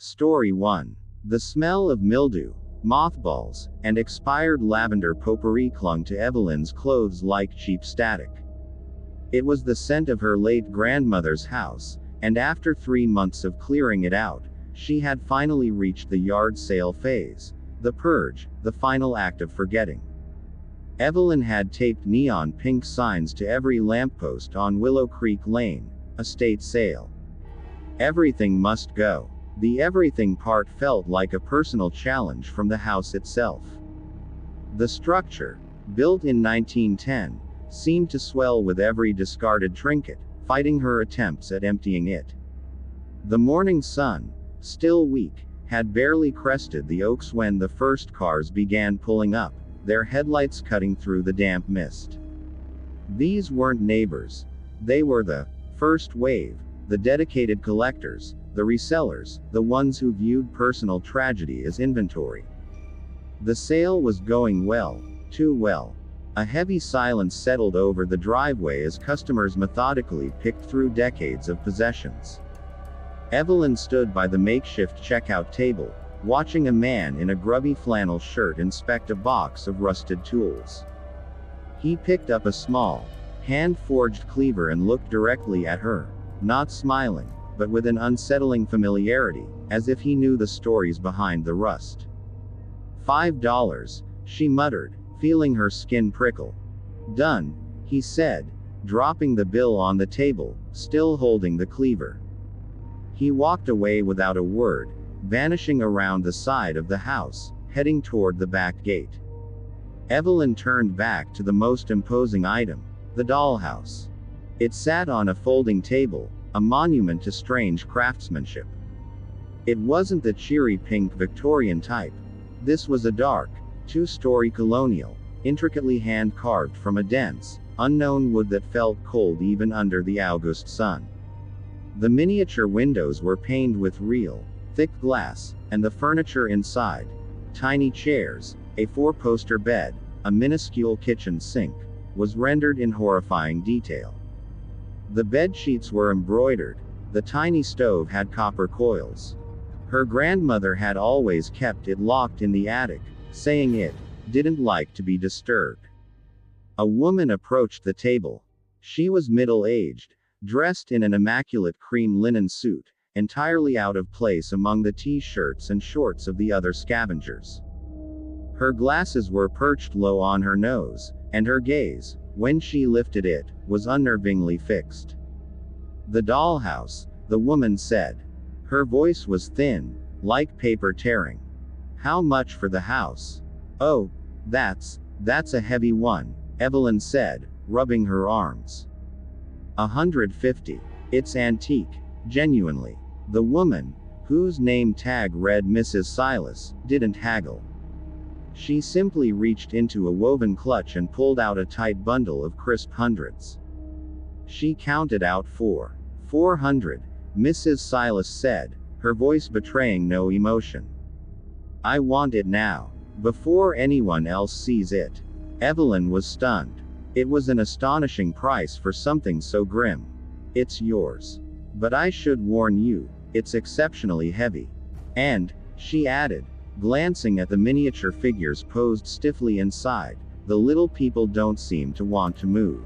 Story 1. The smell of mildew, mothballs, and expired lavender potpourri clung to Evelyn's clothes like cheap static. It was the scent of her late grandmother's house, and after 3 months of clearing it out, she had finally reached the yard sale phase, the purge, the final act of forgetting. Evelyn had taped neon pink signs to every lamppost on Willow Creek Lane, estate sale. Everything must go. The everything part felt like a personal challenge from the house itself. The structure, built in 1910, seemed to swell with every discarded trinket, fighting her attempts at emptying it. The morning sun, still weak, had barely crested the oaks when the first cars began pulling up, their headlights cutting through the damp mist. These weren't neighbors. They were the first wave, the dedicated collectors, the resellers, the ones who viewed personal tragedy as inventory. The sale was going well, too well. A heavy silence settled over the driveway as customers methodically picked through decades of possessions. Evelyn stood by the makeshift checkout table, watching a man in a grubby flannel shirt inspect a box of rusted tools. He picked up a small, hand-forged cleaver and looked directly at her, not smiling, but with an unsettling familiarity, as if he knew the stories behind the rust. $5, she muttered, feeling her skin prickle. Done, he said, dropping the bill on the table, still holding the cleaver. He walked away without a word, vanishing around the side of the house, heading toward the back gate. Evelyn turned back to the most imposing item, the dollhouse. It sat on a folding table, a monument to strange craftsmanship. It wasn't the cheery pink Victorian type. This was a dark, two-story colonial, intricately hand-carved from a dense, unknown wood that felt cold even under the August sun. The miniature windows were paned with real, thick glass, and the furniture inside, tiny chairs, a four-poster bed, a minuscule kitchen sink, was rendered in horrifying detail. The bed sheets were embroidered, the tiny stove had copper coils. Her grandmother had always kept it locked in the attic, saying it didn't like to be disturbed. A woman approached the table. She was middle-aged, dressed in an immaculate cream linen suit, entirely out of place among the t-shirts and shorts of the other scavengers. Her glasses were perched low on her nose, and her gaze, when she lifted it, was unnervingly fixed. The dollhouse, the woman said. Her voice was thin, like paper tearing. How much for the house? Oh, that's a heavy one, Evelyn said, rubbing her arms. $150. It's antique, genuinely. The woman, whose name tag read Mrs. Silas, didn't haggle. She simply reached into a woven clutch and pulled out a tight bundle of crisp hundreds. She counted out 400, Mrs. Silas said, her voice betraying no emotion. I want it now, before anyone else sees it. Evelyn was stunned. It was an astonishing price for something so grim. It's yours. But I should warn you, it's exceptionally heavy. And, she added, glancing at the miniature figures posed stiffly inside, the little people don't seem to want to move.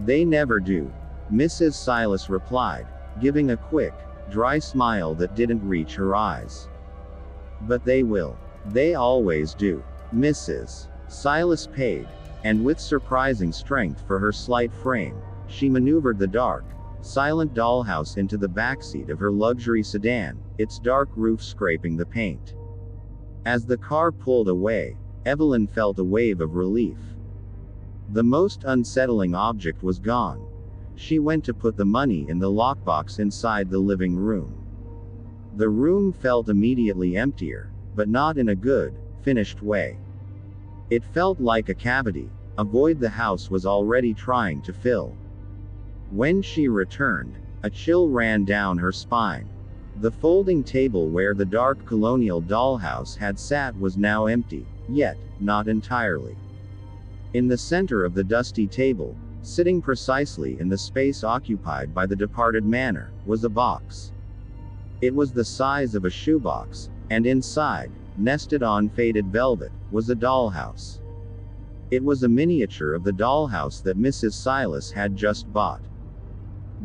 They never do, Mrs. Silas replied, giving a quick, dry smile that didn't reach her eyes. But they will. They always do. Mrs. Silas paid, and with surprising strength for her slight frame, she maneuvered the dark, silent dollhouse into the backseat of her luxury sedan, its dark roof scraping the paint. As the car pulled away, Evelyn felt a wave of relief. The most unsettling object was gone. She went to put the money in the lockbox inside the living room. The room felt immediately emptier, but not in a good, finished way. It felt like a cavity, a void the house was already trying to fill. When she returned, a chill ran down her spine. The folding table where the dark colonial dollhouse had sat was now empty, yet, not entirely. In the center of the dusty table, sitting precisely in the space occupied by the departed manor, was a box. It was the size of a shoebox, and inside, nested on faded velvet, was a dollhouse. It was a miniature of the dollhouse that Mrs. Silas had just bought.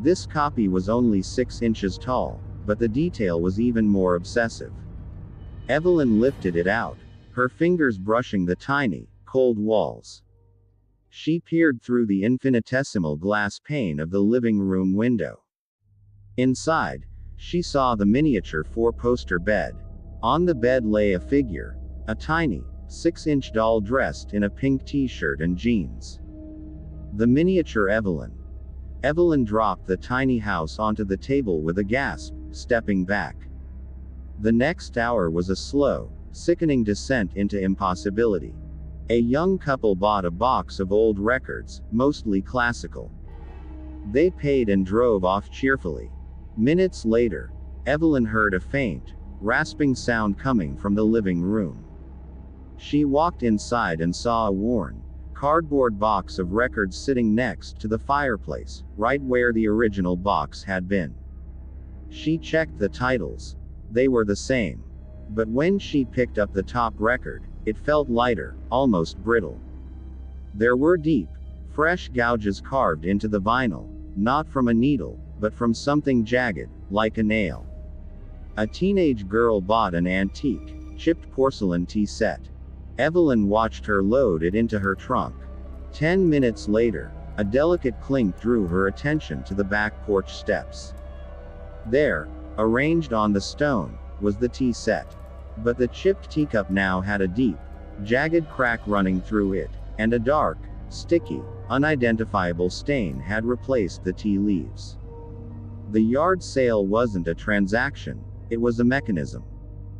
This copy was only 6 inches tall, but the detail was even more obsessive. Evelyn lifted it out, her fingers brushing the tiny, cold walls. She peered through the infinitesimal glass pane of the living room window. Inside, she saw the miniature 4-poster bed. On the bed lay a figure, a tiny, 6-inch doll dressed in a pink t-shirt and jeans. The miniature Evelyn. Evelyn dropped the tiny house onto the table with a gasp, stepping back. The next hour was a slow, sickening descent into impossibility. A young couple bought a box of old records, mostly classical. They paid and drove off cheerfully. Minutes later, Evelyn heard a faint, rasping sound coming from the living room. She walked inside and saw a worn, cardboard box of records sitting next to the fireplace, right where the original box had been. She checked the titles. They were the same. But when she picked up the top record, it felt lighter, almost brittle. There were deep, fresh gouges carved into the vinyl, not from a needle, but from something jagged, like a nail. A teenage girl bought an antique, chipped porcelain tea set. Evelyn watched her load it into her trunk. 10 minutes later, a delicate clink drew her attention to the back porch steps. There, arranged on the stone, was the tea set. But the chipped teacup now had a deep, jagged crack running through it, and a dark, sticky, unidentifiable stain had replaced the tea leaves. The yard sale wasn't a transaction, it was a mechanism.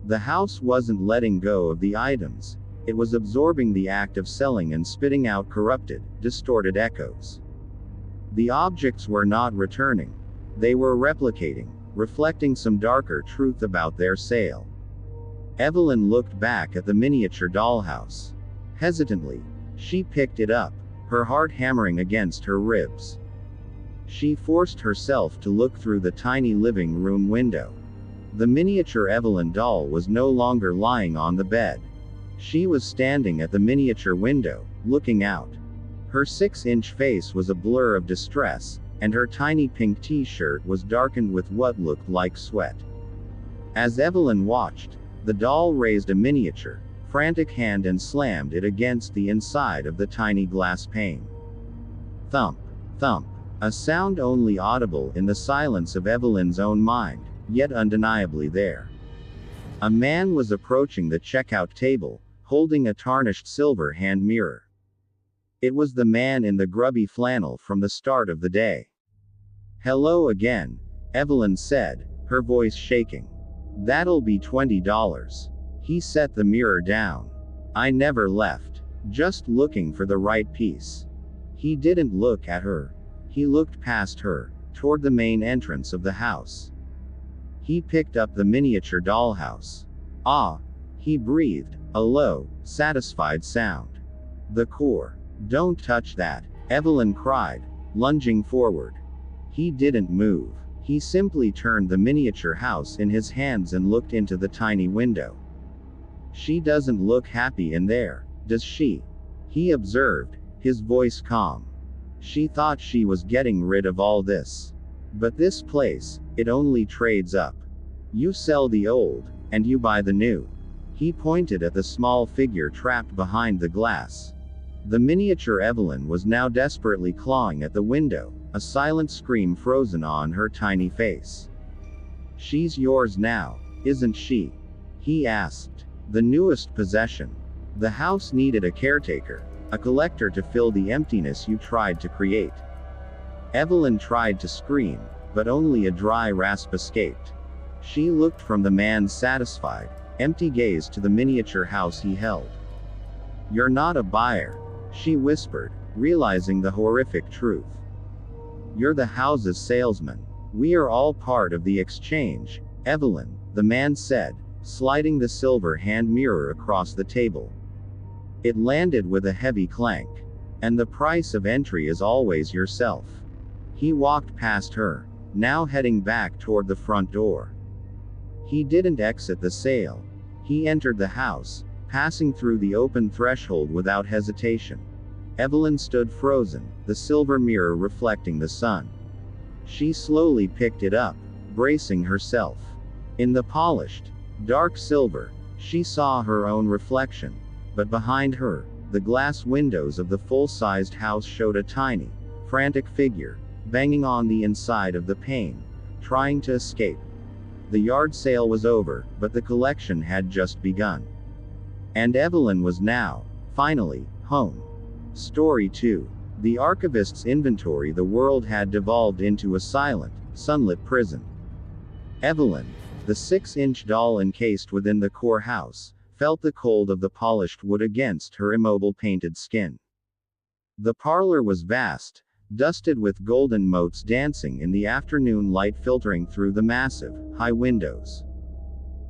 The house wasn't letting go of the items, it was absorbing the act of selling and spitting out corrupted, distorted echoes. The objects were not returning. They were replicating, reflecting some darker truth about their sale. Evelyn looked back at the miniature dollhouse. Hesitantly, she picked it up, her heart hammering against her ribs. She forced herself to look through the tiny living room window. The miniature Evelyn doll was no longer lying on the bed. She was standing at the miniature window, looking out. Her 6-inch face was a blur of distress, and her tiny pink t-shirt was darkened with what looked like sweat. As Evelyn watched, the doll raised a miniature, frantic hand and slammed it against the inside of the tiny glass pane. Thump, thump, a sound only audible in the silence of Evelyn's own mind, yet undeniably there. A man was approaching the checkout table, holding a tarnished silver hand mirror. It was the man in the grubby flannel from the start of the day. "Hello again," Evelyn said, her voice shaking. "That'll be $20. He set the mirror down. "I never left. Just looking for the right piece." He didn't look at her. He looked past her, toward the main entrance of the house. He picked up the miniature dollhouse. "Ah," he breathed, a low, satisfied sound. "The core. Don't touch that," Evelyn cried, lunging forward. He didn't move. He simply turned the miniature house in his hands and looked into the tiny window. "She doesn't look happy in there, does she?" he observed, his voice calm. "She thought she was getting rid of all this. But this place, it only trades up. You sell the old, and you buy the new." He pointed at the small figure trapped behind the glass. The miniature Evelyn was now desperately clawing at the window, a silent scream frozen on her tiny face. "She's yours now, isn't she?" he asked. "The newest possession. The house needed a caretaker, a collector to fill the emptiness you tried to create." Evelyn tried to scream, but only a dry rasp escaped. She looked from the man's satisfied, empty gaze to the miniature house he held. "You're not a buyer," she whispered, realizing the horrific truth. "You're the house's salesman. We are all part of the exchange, Evelyn," the man said, sliding the silver hand mirror across the table. It landed with a heavy clank. "And the price of entry is always yourself." He walked past her, now heading back toward the front door. He didn't exit the sale. He entered the house, passing through the open threshold without hesitation. Evelyn stood frozen, the silver mirror reflecting the sun. She slowly picked it up, bracing herself. In the polished, dark silver, she saw her own reflection, but behind her, the glass windows of the full-sized house showed a tiny, frantic figure, banging on the inside of the pane, trying to escape. The yard sale was over, but the collection had just begun. And Evelyn was now, finally, home. Story 2. The archivist's inventory. The world had devolved into a silent, sunlit prison. Evelyn, the 6-inch doll encased within the core house, felt the cold of the polished wood against her immobile painted skin. The parlor was vast, dusted with golden motes dancing in the afternoon light filtering through the massive, high windows.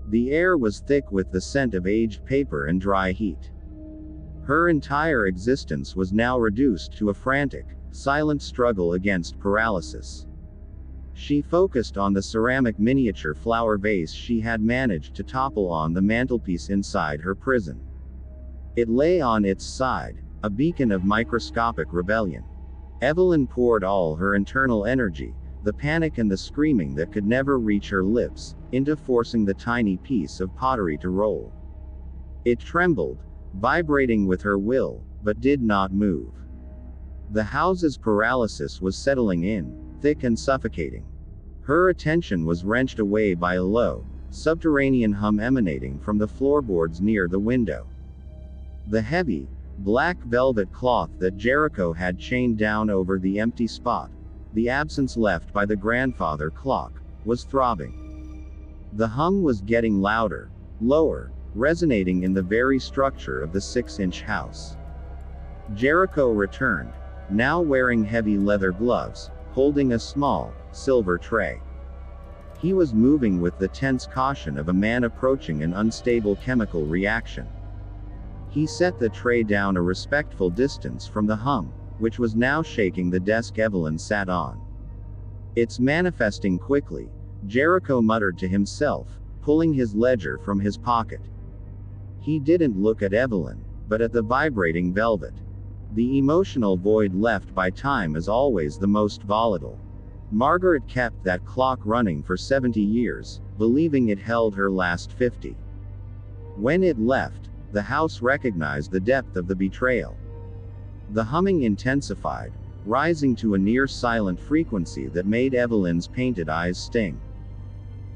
The air was thick with the scent of aged paper and dry heat. Her entire existence was now reduced to a frantic, silent struggle against paralysis. She focused on the ceramic miniature flower vase she had managed to topple on the mantelpiece inside her prison. It lay on its side, a beacon of microscopic rebellion. Evelyn poured all her internal energy, the panic and the screaming that could never reach her lips, into forcing the tiny piece of pottery to roll. It trembled, vibrating with her will, but did not move. The house's paralysis was settling in, thick and suffocating. Her attention was wrenched away by a low, subterranean hum emanating from the floorboards near the window. The heavy, black velvet cloth that Jericho had chained down over the empty spot, the absence left by the grandfather clock, was throbbing. The hum was getting louder, lower, resonating in the very structure of the 6-inch house. Jericho returned, now wearing heavy leather gloves, holding a small, silver tray. He was moving with the tense caution of a man approaching an unstable chemical reaction. He set the tray down a respectful distance from the hum, which was now shaking the desk Evelyn sat on. "It's manifesting quickly," Jericho muttered to himself, pulling his ledger from his pocket. He didn't look at Evelyn, but at the vibrating velvet. The emotional void left by time is always the most volatile. Margaret kept that clock running for 70 years, believing it held her last 50. When it left, the house recognized the depth of the betrayal. The humming intensified, rising to a near-silent frequency that made Evelyn's painted eyes sting.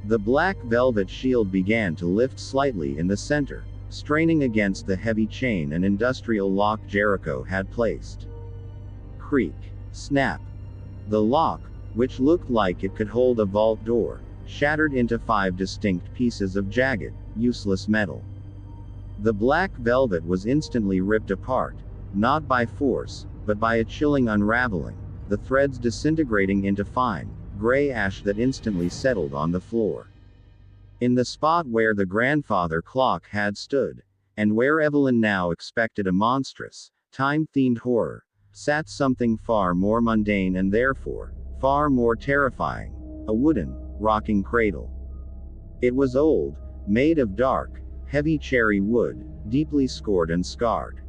The black velvet shield began to lift slightly in the center, straining against the heavy chain and industrial lock Jericho had placed. Creak. Snap. The lock, which looked like it could hold a vault door, shattered into 5 distinct pieces of jagged, useless metal. The black velvet was instantly ripped apart, not by force, but by a chilling unraveling, the threads disintegrating into fine, gray ash that instantly settled on the floor. In the spot where the grandfather clock had stood, and where Evelyn now expected a monstrous, time-themed horror, sat something far more mundane and therefore, far more terrifying, a wooden, rocking cradle. It was old, made of dark, heavy cherry wood, deeply scored and scarred.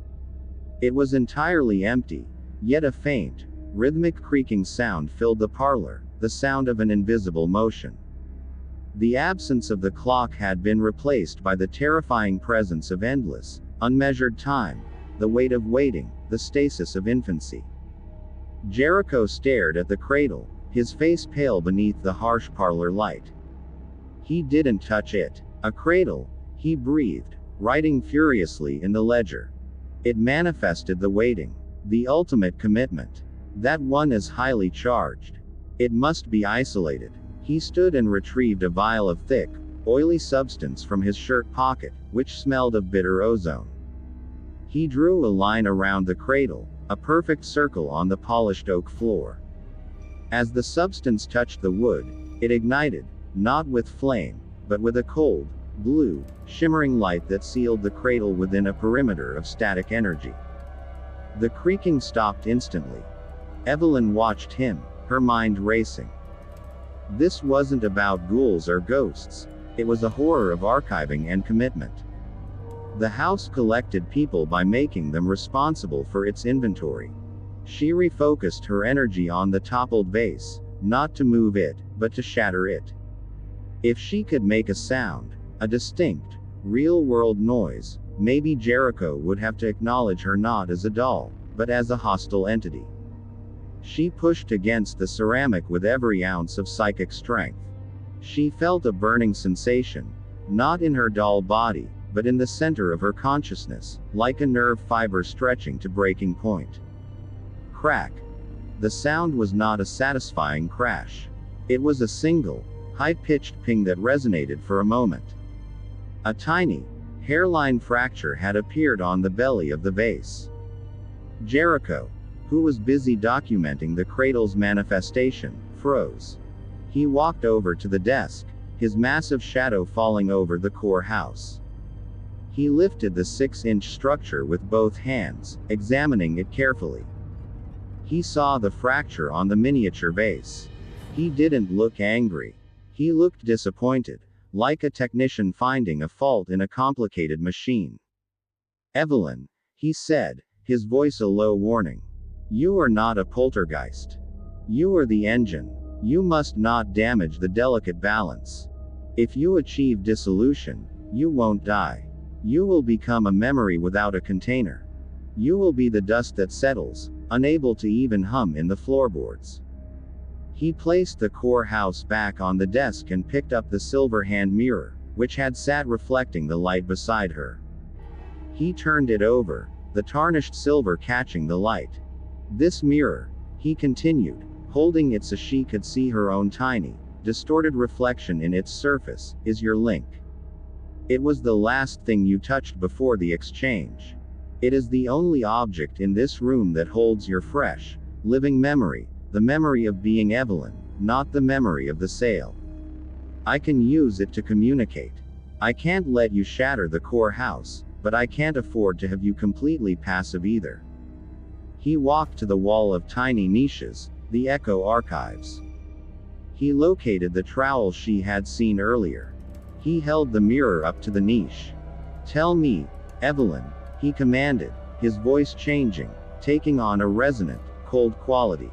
It was entirely empty, yet a faint, rhythmic creaking sound filled the parlor, the sound of an invisible motion. The absence of the clock had been replaced by the terrifying presence of endless, unmeasured time, the weight of waiting, the stasis of infancy. Jericho stared at the cradle, his face pale beneath the harsh parlor light. He didn't touch it. A cradle, he breathed, writing furiously in the ledger. It manifested the waiting, the ultimate commitment. That one is highly charged. It must be isolated. He stood and retrieved a vial of thick, oily substance from his shirt pocket, which smelled of bitter ozone. He drew a line around the cradle, a perfect circle on the polished oak floor. As the substance touched the wood, it ignited, not with flame, but with a cold, blue, shimmering light that sealed the cradle within a perimeter of static energy. The creaking stopped instantly. Evelyn watched him, her mind racing. This wasn't about ghouls or ghosts. It was a horror of archiving and commitment. The house collected people by making them responsible for its inventory. She refocused her energy on the toppled vase, not to move it, but to shatter it. If she could make a sound, a distinct, real-world noise, maybe Jericho would have to acknowledge her not as a doll, but as a hostile entity. She pushed against the ceramic with every ounce of psychic strength. She felt a burning sensation, not in her doll body, but in the center of her consciousness, like a nerve fiber stretching to breaking point. Crack. The sound was not a satisfying crash. It was a single, high-pitched ping that resonated for a moment. A tiny, hairline fracture had appeared on the belly of the vase. Jericho, who was busy documenting the cradle's manifestation, froze. He walked over to the desk, his massive shadow falling over the core house. He lifted the 6-inch structure with both hands, examining it carefully. He saw the fracture on the miniature vase. He didn't look angry. He looked disappointed, like a technician finding a fault in a complicated machine. "Evelyn," he said, his voice a low warning. "You are not a poltergeist. You are the engine. You must not damage the delicate balance. If you achieve dissolution, you won't die. You will become a memory without a container. You will be the dust that settles, unable to even hum in the floorboards." He placed the core house back on the desk and picked up the silver hand mirror, which had sat reflecting the light beside her. He turned it over, the tarnished silver catching the light. "This mirror," he continued, holding it so she could see her own tiny, distorted reflection in its surface, "is your link. It was the last thing you touched before the exchange. It is the only object in this room that holds your fresh, living memory, the memory of being Evelyn, not the memory of the sale. I can use it to communicate. I can't let you shatter the core house, but I can't afford to have you completely passive either." He walked to the wall of tiny niches, the echo archives. He located the trowel she had seen earlier. He held the mirror up to the niche. "Tell me, Evelyn," he commanded, his voice changing, taking on a resonant, cold quality.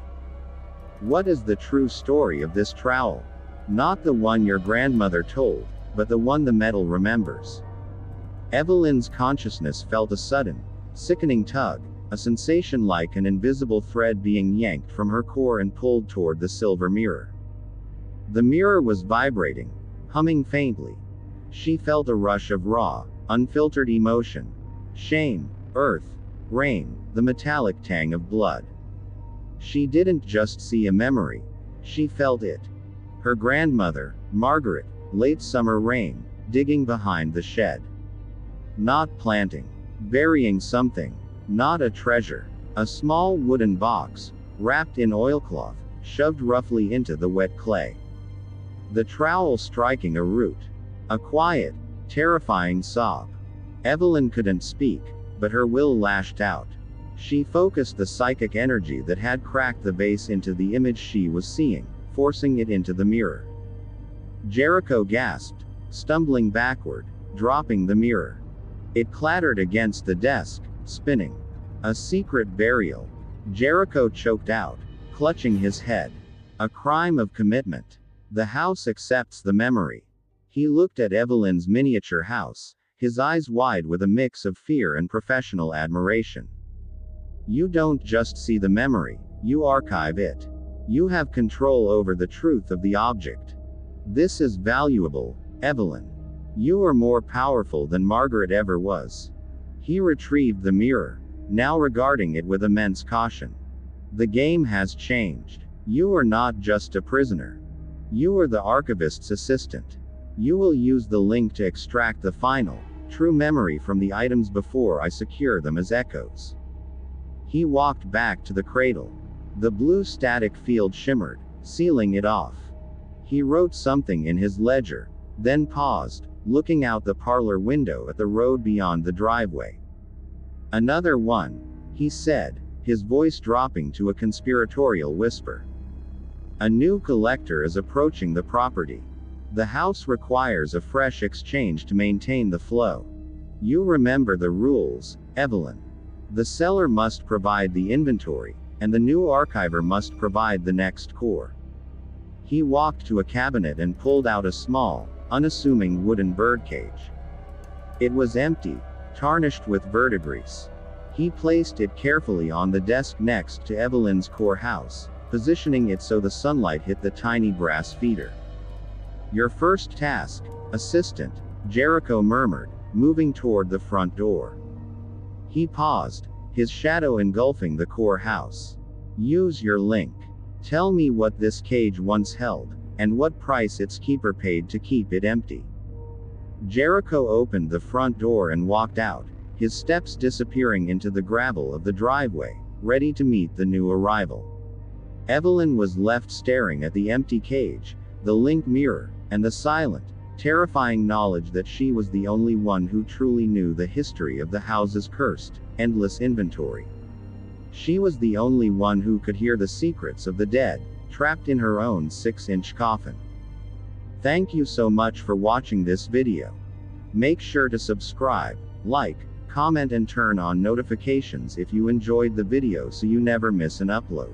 "What is the true story of this trowel? Not the one your grandmother told, but the one the metal remembers." Evelyn's consciousness felt a sudden, sickening tug, a sensation like an invisible thread being yanked from her core and pulled toward the silver mirror. The mirror was vibrating, humming faintly. She felt a rush of raw, unfiltered emotion. Shame, earth, rain, the metallic tang of blood. She didn't just see a memory. She felt it. Her grandmother, Margaret, late summer rain, digging behind the shed. Not planting. Burying something. Not a treasure. A small wooden box, wrapped in oilcloth, shoved roughly into the wet clay. The trowel striking a root. A quiet, terrifying sob. Evelyn couldn't speak, but her will lashed out. She focused the psychic energy that had cracked the vase into the image she was seeing, forcing it into the mirror. Jericho gasped, stumbling backward, dropping the mirror. It clattered against the desk, spinning. A secret burial. Jericho choked out, clutching his head. A crime of commitment. The house accepts the memory. He looked at Evelyn's miniature house, his eyes wide with a mix of fear and professional admiration. "You don't just see the memory, you archive it. You have control over the truth of the object. This is valuable, Evelyn. You are more powerful than Margaret ever was." He retrieved the mirror, now regarding it with immense caution. "The game has changed. You are not just a prisoner. You are the archivist's assistant. You will use the link to extract the final, true memory from the items before I secure them as echoes." He walked back to the cradle. The blue static field shimmered, sealing it off. He wrote something in his ledger, then paused, looking out the parlor window at the road beyond the driveway. "Another one," he said, his voice dropping to a conspiratorial whisper. "A new collector is approaching the property. The house requires a fresh exchange to maintain the flow. You remember the rules, Evelyn. The seller must provide the inventory, and the new archiver must provide the next core. He walked to a cabinet and pulled out a small, unassuming wooden birdcage. It was empty, tarnished with verdigris. He placed it carefully on the desk next to Evelyn's core house, positioning it so the sunlight hit the tiny brass feeder. Your first task, assistant, Jericho murmured, moving toward the front door. He paused, his shadow engulfing the core house. Use your link. Tell me what this cage once held, and what price its keeper paid to keep it empty. Jericho opened the front door and walked out, his steps disappearing into the gravel of the driveway, ready to meet the new arrival. Evelyn was left staring at the empty cage, the link mirror, and the silent, terrifying knowledge that she was the only one who truly knew the history of the house's cursed, endless inventory. She was the only one who could hear the secrets of the dead, trapped in her own 6-inch coffin. Thank you so much for watching this video. Make sure to subscribe, like, comment and turn on notifications if you enjoyed the video so you never miss an upload.